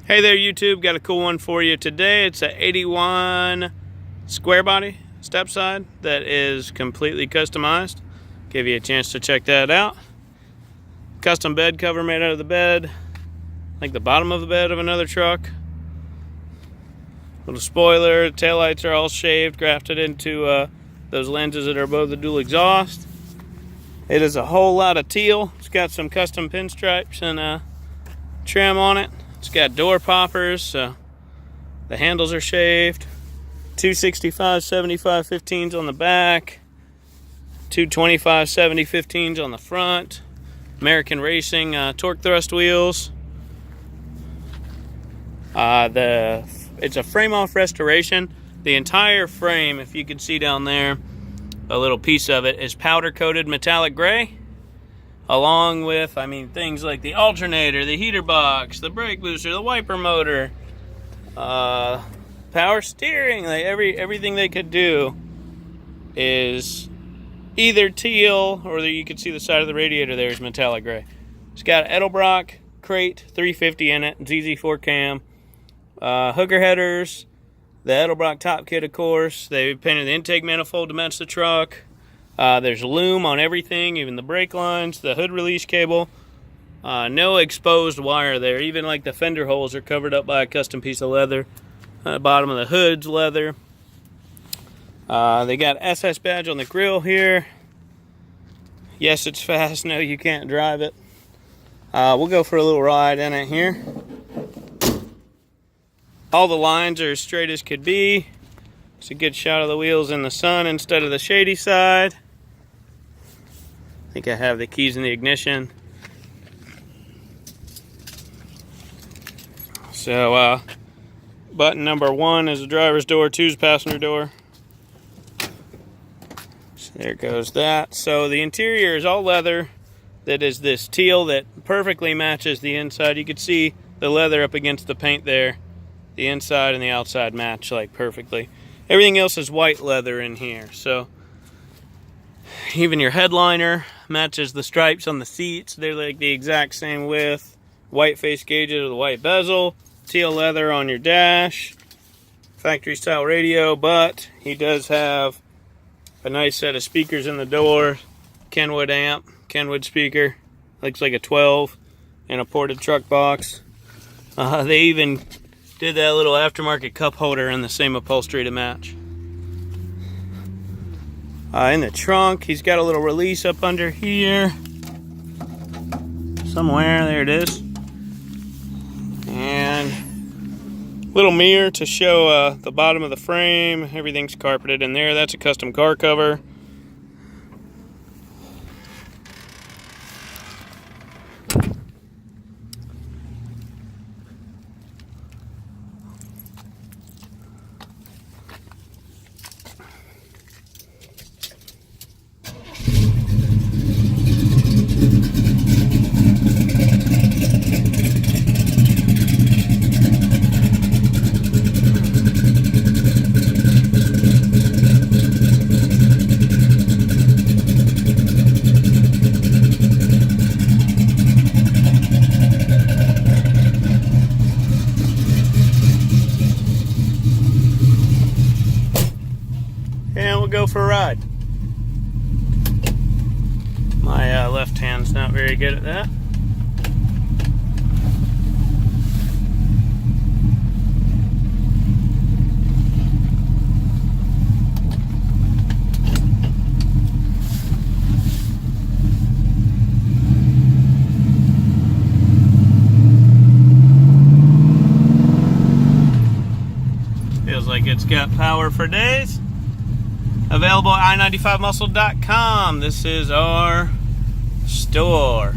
Hey there YouTube, got a cool one for you today. It's a 81 square body step side that is completely customized. Give you a chance to check that out. Custom bed cover made out of the bed, like the bottom of the bed of another truck. Little spoiler, taillights are all shaved, grafted into those lenses that are above the dual exhaust. It is a whole lot of teal. It's got some custom pinstripes and trim on it. It's got door poppers, so the handles are shaved. 265 75 15s on the back, 225 70 15s on the front. American Racing torque thrust wheels. It's a frame off restoration. The entire frame, if you can see down there, a little piece of it is powder coated metallic gray, along with, things like the alternator, the heater box, the brake booster, the wiper motor, power steering. Like everything they could do is either teal, or you can see the side of the radiator there is metallic gray. It's got Edelbrock crate 350 in it, ZZ4 cam, hooker headers, the Edelbrock top kit, of course. They painted the intake manifold to match the truck. There's loom on everything, even the brake lines, the hood release cable. No exposed wire there. Even like the fender holes are covered up by a custom piece of leather. Bottom of the hood's leather. They got SS badge on the grill here. Yes, it's fast. No, you can't drive it. We'll go for a little ride in it here. All the lines are as straight as could be. It's a good shot of the wheels in the sun instead of the shady side. I think I have the keys in the ignition. So, button number 1 is the driver's door, 2 is passenger door. So there goes that. So the interior is all leather. That is this teal that perfectly matches the inside. You can see the leather up against the paint there. The inside and the outside match like perfectly. Everything else is white leather in here. So even your headliner matches the stripes on the seats. They're like the exact same width. White face gauges with a white bezel. Teal leather on your dash. Factory style radio, but he does have a nice set of speakers in the door. Kenwood amp, Kenwood speaker. Looks like a 12 in a ported truck box. They even did that little aftermarket cup holder in the same upholstery to match. In the trunk, he's got a little release up under here. Somewhere, there it is. And little mirror to show the bottom of the frame. Everything's carpeted in there. That's a custom car cover. And we'll go for a ride. My left hand's not very good at that. Feels like it's got power for days. Available at I-95muscle.com. This is our store.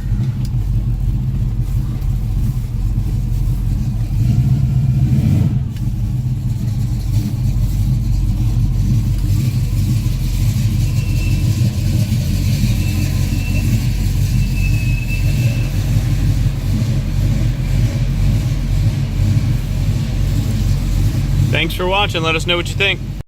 Thanks for watching. Let us know what you think.